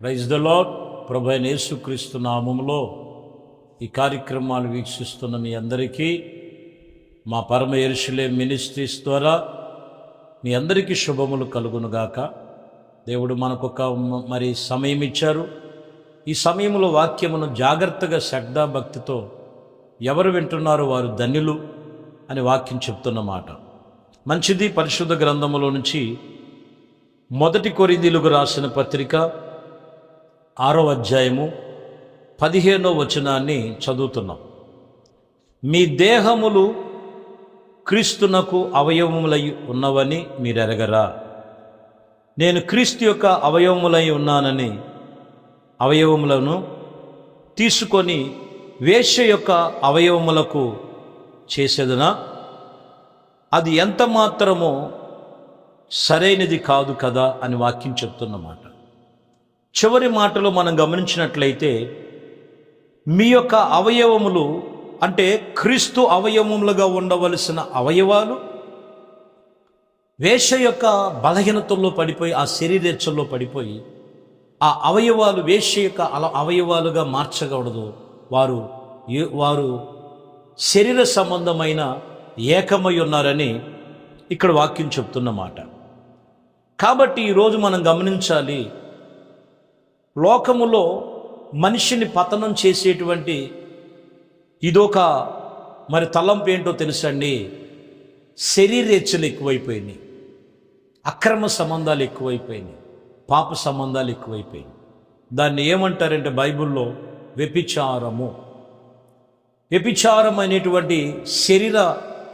Praise the lord. ప్రభు అయిన యేసుక్రీస్తు నామములో ఈ కార్యక్రమాలు వీక్షిస్తున్న మీ అందరికీ మా పరమ యెరూషలేము మినిస్ట్రీస్ ద్వారా మీ అందరికీ శుభములు కలుగునుగాక. దేవుడు మనకొక మరి సమయం ఇచ్చారు. ఈ సమయంలో వాక్యమును జాగ్రత్తగా శ్రద్ధాభక్తితో ఎవరు వింటున్నారో వారు ధన్యులు అని వాక్యం చెప్తున్నమాట మంచిది. పరిశుద్ధ గ్రంథములో నుంచి 1 కొరింథీయులకు రాసిన పత్రిక 6వ అధ్యాయము 15వ వచనాన్ని చదువుతున్నాం. మీ దేహములు క్రీస్తునకు అవయవములై ఉన్నవని మీరెరగరా? నేను క్రీస్తు యొక్క అవయవములై ఉన్నానని అవయవములను తీసుకొని వేశ్య యొక్క అవయవములకు చేసేదనా? అది ఎంత మాత్రమో సరైనది కాదు కదా అని వాక్యం చెప్తున్నమాట. చివరి మాటలో మనం గమనించినట్లయితే మీ యొక్క అవయవములు అంటే క్రీస్తు అవయవములుగా ఉండవలసిన అవయవాలు వేశ్య యొక్క బలహీనతల్లో పడిపోయి ఆ శరీరేచ్ఛల్లో పడిపోయి ఆ అవయవాలు వేశ్య యొక్క అవయవాలుగా మార్చకూడదు. వారు శరీర సంబంధమైన ఏకమై ఉన్నారని ఇక్కడ వాక్యం చెప్తున్నమాట. కాబట్టి ఈరోజు మనం గమనించాలి, లోకములో మనిషిని పతనం చేసేటువంటి ఇదొక మరి తలంపు ఏంటో తెలుసండి. శరీరేచ్ఛలు ఎక్కువైపోయినాయి, అక్రమ సంబంధాలు ఎక్కువైపోయినాయి, పాప సంబంధాలు ఎక్కువైపోయినాయి. దాన్ని ఏమంటారంటే బైబిల్లో వ్యభిచారము. వ్యభిచారం అనేటువంటి శరీర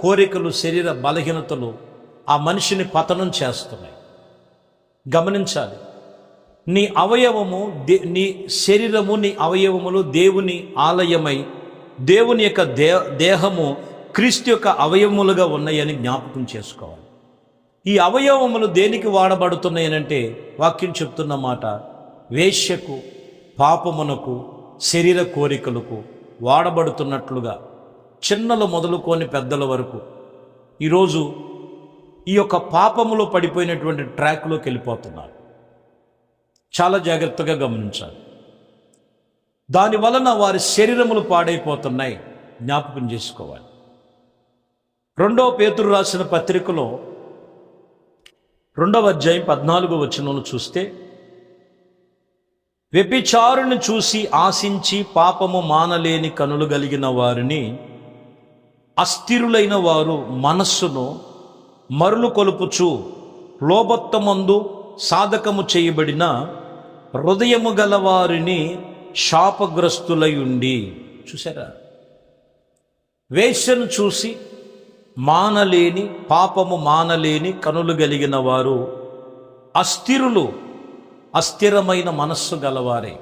కోరికలు, శరీర బలహీనతలు ఆ మనిషిని పతనం చేస్తున్నాయి. గమనించాలి, నీ అవయవము నీ శరీరము, నీ అవయవములు దేవుని ఆలయమై దేవుని యొక్క దేహము క్రీస్తు యొక్క అవయవములుగా ఉన్నాయని జ్ఞాపకం చేసుకోవాలి. ఈ అవయవములు దేనికి వాడబడుతున్నాయనంటే వాక్యం చెప్తున్న మాట వేశ్యకు, పాపమునకు, శరీర కోరికలకు వాడబడుతున్నట్లుగా చిన్నలు మొదలుకొని పెద్దల వరకు ఈరోజు ఈ యొక్క పాపములో పడిపోయినటువంటి ట్రాక్లోకి వెళ్ళిపోతున్నారు. చాలా జాగ్రత్తగా గమనించాలి. దాని వలన వారి శరీరములు పాడైపోతున్నాయి, జ్ఞాపకం చేసుకోవాలి. 2వ పేతురు రాసిన పత్రికలో 2వ అధ్యాయం 14వ వచనంలో చూస్తే, వ్యభిచారుని చూసి ఆశించి పాపము మానలేని కనులు కలిగిన వారిని అస్థిరులైన వారు మనస్సును మరులు కొలుపుచు లోబత్తమందు సాధకము చేయబడిన హృదయము గలవారిని శాపగ్రస్తులై ఉండి. చూసారా, వేశ్యను చూసి మానలేని, పాపము మానలేని కనులు కలిగిన వారు అస్థిరులు, అస్థిరమైన మనస్సు గలవారే.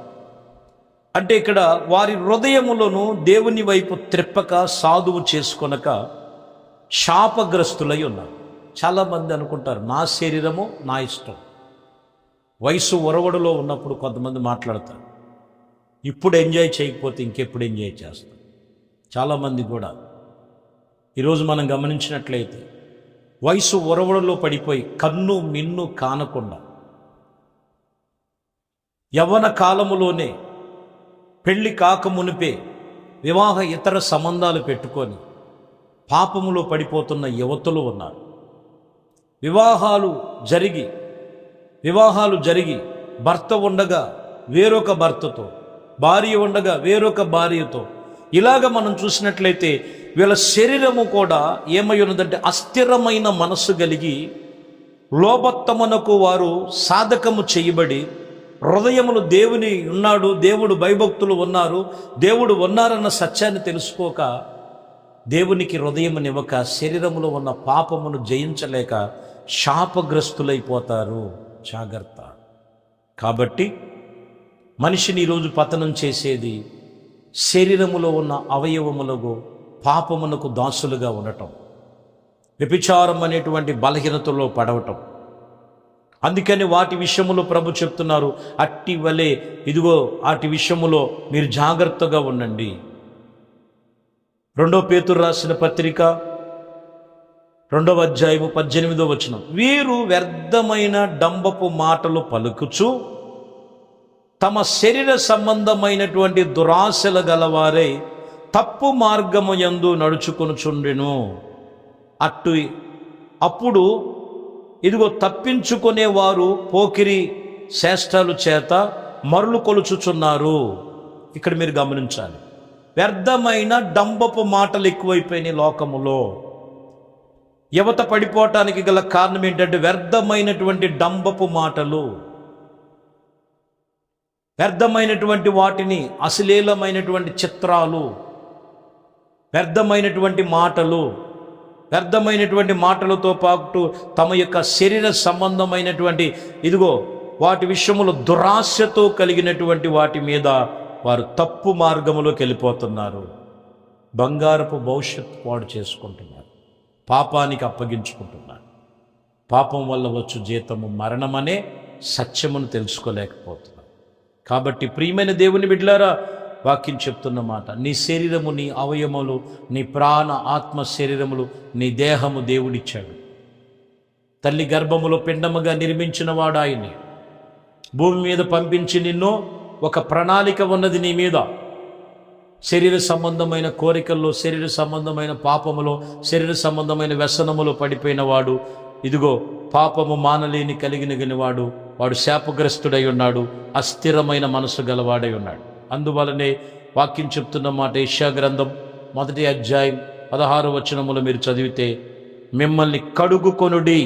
అంటే ఇక్కడ వారి హృదయములను దేవుని వైపు త్రిప్పక, సాధువు చేసుకొనక శాపగ్రస్తులై ఉన్నారు. చాలామంది అనుకుంటారు నా శరీరము నా ఇష్టం. వయసు ఒరవడిలో ఉన్నప్పుడు కొంతమంది మాట్లాడతారు, ఇప్పుడు ఎంజాయ్ చేయకపోతే ఇంకెప్పుడు ఎంజాయ్ చేస్తాం. చాలామంది కూడా ఈరోజు మనం గమనించినట్లయితే వయసు ఒరవడిలో పడిపోయి కన్ను మిన్ను కానకుండా యవ్వన కాలములోనే పెళ్లి కాక మునిపే వివాహ ఇతర సంబంధాలు పెట్టుకొని పాపములో పడిపోతున్న యువతులు ఉన్నారు. వివాహాలు జరిగి భర్త ఉండగా వేరొక భర్తతో, భార్య ఉండగా వేరొక భార్యతో, ఇలాగ మనం చూసినట్లయితే వీళ్ళ శరీరము కూడా ఏమై ఉన్నదంటే అస్థిరమైన మనస్సు కలిగి లోబత్తమునకు వారు సాధకము చేయబడి హృదయములు దేవుని ఉన్నాడు, దేవుడు భయభక్తులు ఉన్నారు, దేవుడు ఉన్నారన్న సత్యాన్ని తెలుసుకోక దేవునికి హృదయమునివ్వక శరీరములో ఉన్న పాపమును జయించలేక శాపగ్రస్తులైపోతారు. జాగ్రత్త. కాబట్టి మనిషిని ఈరోజు పతనం చేసేది శరీరములో ఉన్న అవయవములకు, పాపమునకు దాసులుగా ఉండటం, వ్యభిచారం అనేటువంటి బలహీనతలో పడవటం. అందుకని వాటి విషయములో ప్రభు చెప్తున్నారు, అట్టి వలె ఇదిగో వాటి విషయములో మీరు జాగ్రత్తగా ఉండండి. 2వ పేతురు రాసిన పత్రిక 2వ అధ్యాయము 18వ వచనం, వీరు వ్యర్థమైన డంబపు మాటలు పలుకుచు తమ శరీర సంబంధమైనటువంటి దురాశల గలవారై తప్పు మార్గము యందు నడుచుకొనుచుండెను. అప్పుడు ఇదిగో తప్పించుకునేవారు పోకిరి చేష్టల చేత మరులు కొలుచుచున్నారు. ఇక్కడ మీరు గమనించాలి, వ్యర్థమైన డంబపు మాటలు ఎక్కువైపోయినాయి లోకములో. యువత పడిపోవటానికి గల కారణం ఏంటంటే వ్యర్థమైనటువంటి డంబపు మాటలు, వ్యర్థమైనటువంటి వాటిని, అశ్లీలమైనటువంటి చిత్రాలు, వ్యర్థమైనటువంటి మాటలు, వ్యర్థమైనటువంటి మాటలతో పాటు తమ యొక్క శరీర సంబంధమైనటువంటి ఇదిగో వాటి విషయములో దురాశతో కలిగినటువంటి వాటి మీద వారు తప్పు మార్గములోకి వెళ్ళిపోతున్నారు. బంగారపు భవిష్యత్తు పాడు చేసుకుంటున్నారు, పాపానికి అప్పగించుకుంటున్నారు. పాపం వల్ల వచ్చు జీతము మరణమనే సత్యమును తెలుసుకోలేకపోతున్నారు. కాబట్టి ప్రియమైన దేవుని బిడ్డలారా, వాక్యం చెప్తున్న మాట, నీ శరీరము, నీ అవయములు, నీ ప్రాణ ఆత్మ శరీరములు, నీ దేహము దేవుడిచ్చాడు. తల్లి గర్భములో పిండముగా నిర్మించిన వాడు ఆయనే. భూమి మీద పంపించి నిన్ను ఒక ప్రణాళిక ఉన్నది నీ మీద. శరీర సంబంధమైన కోరికల్లో, శరీర సంబంధమైన పాపములో, శరీర సంబంధమైన వ్యసనములో పడిపోయిన వాడు, ఇదిగో పాపము మానలేని కలిగిన వాడు, వాడు శాపగ్రస్తుడై ఉన్నాడు, అస్థిరమైన మనసు గలవాడై ఉన్నాడు. అందువలనే వాక్యం చెప్తున్న మాట, యెషయా గ్రంథం 1వ అధ్యాయం 16వ వచనములో మీరు చదివితే, మిమ్మల్ని కడుగుకొనుడి,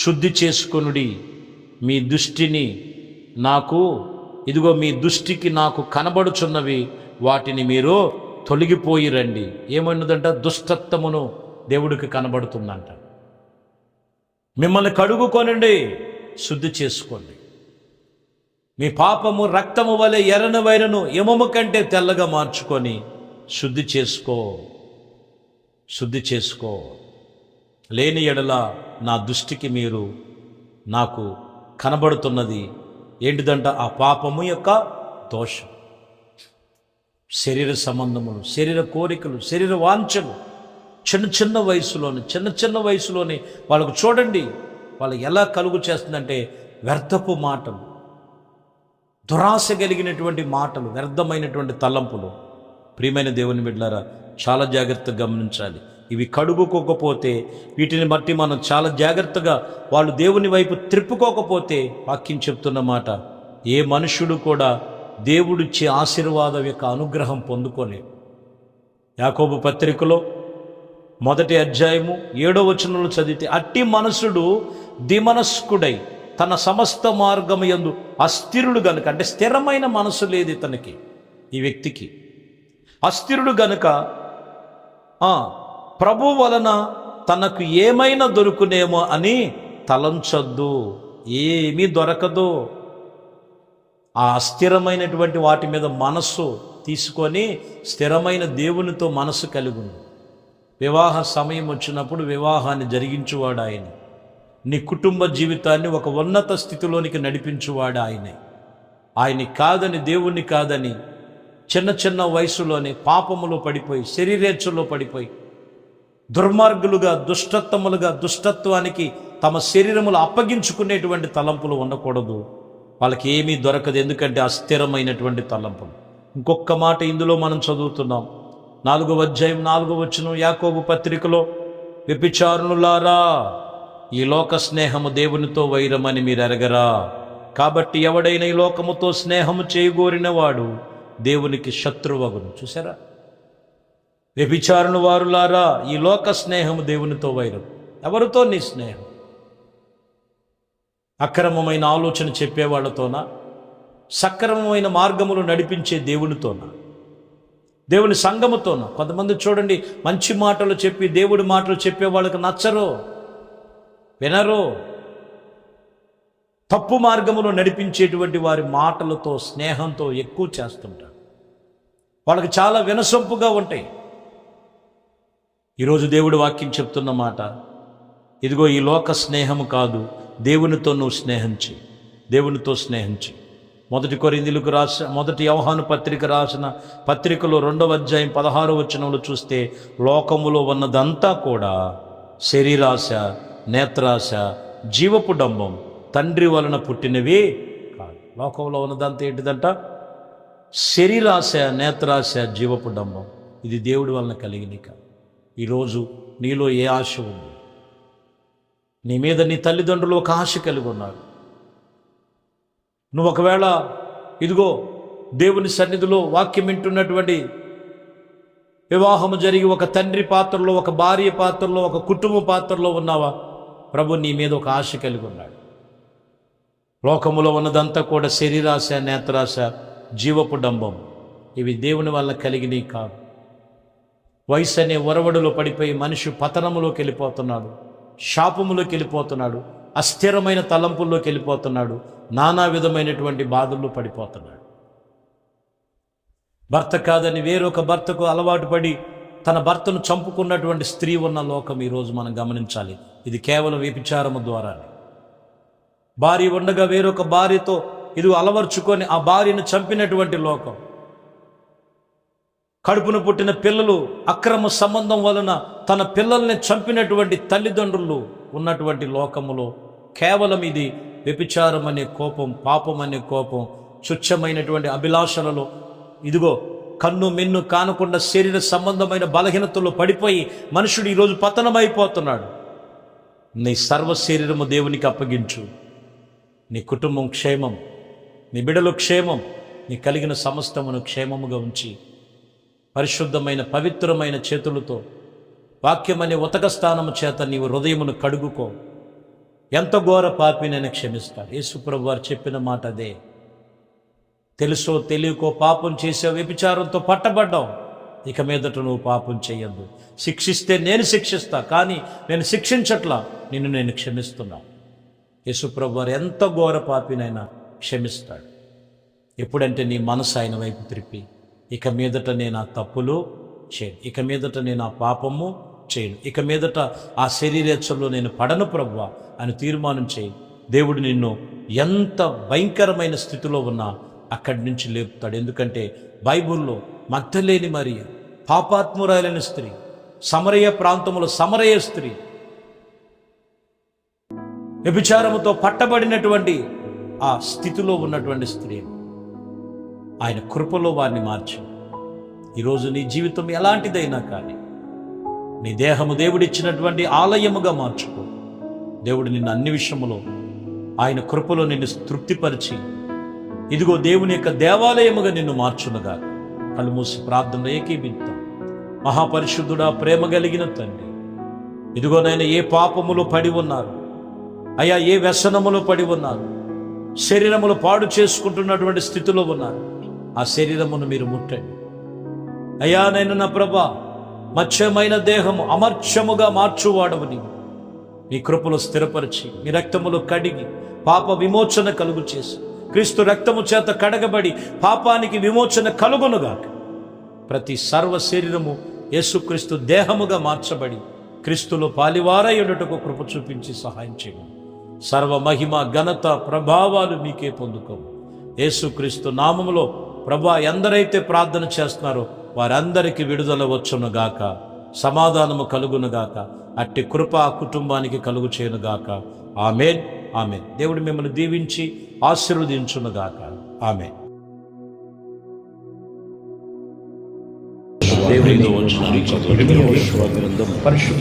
శుద్ధి చేసుకొనుడి, మీ దృష్టిని నాకు ఇదిగో మీ దృష్టికి నాకు కనబడుచున్నవి, వాటిని మీరు తొలగిపోయి రండి. ఏమన్నదంట? దుష్టత్వమును దేవుడికి కనబడుతుందంట. మిమ్మల్ని కడుగుకొనండి, శుద్ధి చేసుకోండి. మీ పాపము రక్తము వలె ఎర్రని వైరను ఎమము కంటే తెల్లగా మార్చుకొని శుద్ధి చేసుకో. లేని ఎడల నా దృష్టికి మీరు నాకు కనబడుతున్నది ఏంటిదంట? ఆ పాపము యొక్క దోషం, శరీర సంబంధములు, శరీర కోరికలు, శరీర వాంఛలు. చిన్న వయసులోనే వాళ్ళకు చూడండి, వాళ్ళు ఎలా కలుగు చేస్తుందంటే వ్యర్థపు మాటలు, దురాశ కలిగినటువంటి మాటలు, వ్యర్థమైనటువంటి తలంపులు. ప్రియమైన దేవుని బిడ్డలారా, చాలా జాగ్రత్తగా గమనించాలి. ఇవి కడుగుకోకపోతే, వీటిని బట్టి మనం చాలా జాగ్రత్తగా వాళ్ళు దేవుని వైపు త్రిప్పుకోకపోతే, వాక్యం చెప్తున్న మాట, ఏ మనుష్యుడు కూడా దేవుడిచ్చే ఆశీర్వాదం యొక్క అనుగ్రహం పొందుకోలేడు. యాకోబు పత్రికలో 1వ అధ్యాయము 7వ వచనంలో చదివితే, అట్టి మనసుడు దిమనస్కుడై తన సమస్త మార్గము యందు అస్థిరుడు గనుక, అంటే స్థిరమైన మనసు లేదు ఇతనికి, ఈ వ్యక్తికి అస్థిరుడు గనుక ప్రభు వలన తనకు ఏమైనా దొరుకునేమో అని తలంచొద్దు. ఏమీ దొరకదు. ఆ అస్థిరమైనటువంటి వాటి మీద మనస్సు తీసుకొని స్థిరమైన దేవునితో మనసు కలిగి ఉంది. వివాహ సమయం వచ్చినప్పుడు వివాహాన్ని జరిగించువాడు ఆయన. నీ కుటుంబ జీవితాన్ని ఒక ఉన్నత స్థితిలోనికి నడిపించువాడు ఆయనే. ఆయన్ని కాదని, దేవుణ్ణి కాదని చిన్న వయసులోనే పాపములో పడిపోయి, శరీరేచ్ఛలో పడిపోయి దుర్మార్గులుగా, దుష్టత్వానికి తమ శరీరములు అప్పగించుకునేటువంటి తలంపులు ఉండకూడదు. వాళ్ళకి ఏమీ దొరకదు, ఎందుకంటే అస్థిరమైనటువంటి తలంపులు. ఇంకొక మాట ఇందులో మనం చదువుతున్నాం, 4వ అధ్యాయం 4వ వచనం యాకోబు పత్రికలో, వ్యభిచారులారా, ఈ లోక స్నేహము దేవునితో వైరమని మీరు ఎరగరా? కాబట్టి ఎవడైనా ఈ లోకముతో స్నేహము చేయగోరిన వాడు దేవునికి శత్రువగును. చూసారా? వ్యభిచారుల వారులారా, ఈ లోక స్నేహము దేవునితో వైరం. ఎవరితో నీ స్నేహం? అక్రమమైన ఆలోచన చెప్పేవాళ్లతోనా? సక్రమమైన మార్గములు నడిపించే దేవునితోనా? దేవుని సంఘముతోనా? కొంతమంది చూడండి, మంచి మాటలు చెప్పి దేవుడి మాటలు చెప్పే వాళ్ళకి నచ్చరు, వినరు. తప్పు మార్గములు నడిపించేటువంటి వారి మాటలతో, స్నేహంతో ఎక్కువ చేస్తుంటారు. వాళ్ళకి చాలా వినసొంపుగా ఉంటాయి. ఈరోజు దేవుడి వాక్యం చెప్తున్న మాట, ఇదిగో ఈ లోక స్నేహము కాదు, దేవునితో నువ్వు స్నేహం చేయి, దేవునితో స్నేహం చేయి. 1 కొరింథీయులకు రాసిన 1 యోహాను పత్రిక రాసిన పత్రికలో 2వ అధ్యాయం 16వ వచనంలో చూస్తే, లోకములో ఉన్నదంతా కూడా శరీరాశ, నేత్రాశ, జీవపు డంబం తండ్రి వలన పుట్టినవి కాదు. లోకంలో ఉన్నదంతా ఏంటిదంట? శరీరాశ, నేత్రాశ, జీవపు డంబం. ఇది దేవుడి వలన కలిగినక. ఈరోజు నీలో ఏ ఆశ ఉంది? నీ మీద నీ తల్లిదండ్రులు ఒక ఆశ కలిగి ఉన్నారు. నువ్వు ఒకవేళ ఇదిగో దేవుని సన్నిధిలో వాక్యం వింటున్నటువంటి వివాహము జరిగి ఒక తండ్రి పాత్రలో, ఒక భార్య పాత్రలో, ఒక కుటుంబ పాత్రలో ఉన్నావా? ప్రభు నీ మీద ఒక ఆశ కలిగి ఉన్నాడు. లోకములో ఉన్నదంతా కూడా శరీరాశ, నేత్రాశ, జీవపు డంబం. ఇవి దేవుని వల్ల కలిగినవి కాదు. వయసు అనే ఒరవడులో పడిపోయి మనిషి పతనములోకి వెళ్ళిపోతున్నాడు, శాపములోకి వెళ్ళిపోతున్నాడు, అస్థిరమైన తలంపుల్లోకి వెళ్ళిపోతున్నాడు, నానా విధమైనటువంటి బాధల్లో పడిపోతున్నాడు. భర్త కాదని వేరొక భర్తకు అలవాటు పడి తన భర్తను చంపుకున్నటువంటి స్త్రీ ఉన్న లోకం ఈరోజు మనం గమనించాలి. ఇది కేవలం వ్యభిచారము ద్వారానే. భార్య ఉండగా వేరొక భార్యతో ఇది అలవర్చుకొని ఆ భార్యను చంపినటువంటి లోకం. కడుపును పుట్టిన పిల్లలు అక్రమ సంబంధం వలన తన పిల్లల్ని చంపినటువంటి తల్లిదండ్రులు ఉన్నటువంటి లోకములో కేవలం ఇది వ్యభిచారం అనే కోపం, పాపం అనే కోపం, తుచ్చమైనటువంటి అభిలాషలలో ఇదిగో కన్ను మిన్ను కానకుండా శరీర సంబంధమైన బలహీనతలో పడిపోయి మనుషుడు ఈరోజు పతనమైపోతున్నాడు. నీ సర్వ శరీరము దేవునికి అప్పగించు. నీ కుటుంబం క్షేమం, నీ బిడ్డలు క్షేమం, నీ కలిగిన సమస్తమును క్షేమముగా ఉంచి పరిశుద్ధమైన పవిత్రమైన చేతులతో వాక్యమనే ఉతక స్థానము చేత నీవు హృదయమును కడుగుకో. ఎంత ఘోర పాపినైనా క్షమిస్తాడు. యేసుప్రభు వారు చెప్పిన మాట అదే. తెలుసో తెలియకో పాపం చేసావు, వ్యభిచారంతో పట్టబడ్డావు, ఇక మీదట నువ్వు పాపం చేయొద్దు. శిక్షిస్తే నేను శిక్షిస్తా, కానీ నేను శిక్షించట్లా, నిన్ను నేను క్షమిస్తున్నా. యేసుప్రభు వారు ఎంత ఘోర పాపినైనా క్షమిస్తాడు. ఎప్పుడంటే నీ మనసు ఆయన వైపు త్రిప్పి, ఇక మీదట నేను ఆ తప్పులు చేయను, ఇక మీదట నేను ఆ పాపము చేయను, ఇక మీదట ఆ శరీరేచ్ఛలో నేను పడను ప్రభువా అని తీర్మానం చేయి. దేవుడు నిన్ను ఎంత భయంకరమైన స్థితిలో ఉన్నా అక్కడి నుంచి లేపుతాడు. ఎందుకంటే బైబుల్లో మగ్ధలేని మరియ పాపాత్మురాలైన స్త్రీ, సమరయ ప్రాంతంలో సమరయ స్త్రీ, వ్యభిచారముతో పట్టబడినటువంటి ఆ స్థితిలో ఉన్నటువంటి స్త్రీ, ఆయన కృపలో వారిని మార్చి ఈరోజు నీ జీవితం ఎలాంటిదైనా కానీ నీ దేహము దేవుడిచ్చినటువంటి ఆలయముగా మార్చుకో. దేవుడు నిన్ను అన్ని విషయములో ఆయన కృపలో నిన్ను తృప్తిపరిచి ఇదిగో దేవుని యొక్క దేవాలయముగా నిన్ను మార్చునుగా. కళ్ళు మూసి ప్రార్థనలో ఏకీభిద్దాం. మహాపరిశుద్ధుడా, ప్రేమ కలిగిన తండ్రి, ఇదిగోనైనా ఏ పాపములో పడి ఉన్నారు అయ్యా, ఏ వ్యసనములో పడి ఉన్నారు, శరీరములు పాడు చేసుకుంటున్నటువంటి స్థితిలో ఉన్నారు, ఆ శరీరమును మీరు ముట్టండి అయ్యా. నేను నా ప్రభా, మత్స్యమైన దేహము అమర్త్యముగా మార్చువాడవు నీవు. నీ కృపలో స్థిరపరిచి మీ రక్తములో కడిగి పాప విమోచన కలుగు చేసి క్రీస్తు రక్తము చేత కడగబడి పాపానికి విమోచన కలుగునుగాక. ప్రతి సర్వ శరీరము యేసుక్రీస్తు దేహముగా మార్చబడి క్రీస్తులో పాలివారయుటకు కృప చూపించి సహాయం చేయము. సర్వ మహిమ ఘనత ప్రభావాలు మీకే పొందుకోము. యేసుక్రీస్తు నామములో ప్రభా, ఎందరైతే ప్రార్థన చేస్తున్నారో వారందరికీ విడుదల వచ్చునుగాక, సమాధానము కలుగునుగాక. అట్టి కృప ఆ కుటుంబానికి కలుగు చేయనుగాక. ఆమేన్, ఆమేన్. దేవుడు మిమ్మల్ని దీవించి ఆశీర్వదించునుగాక. ఆమేన్. దేవునితో వచ్చిన పరిశుద్ధ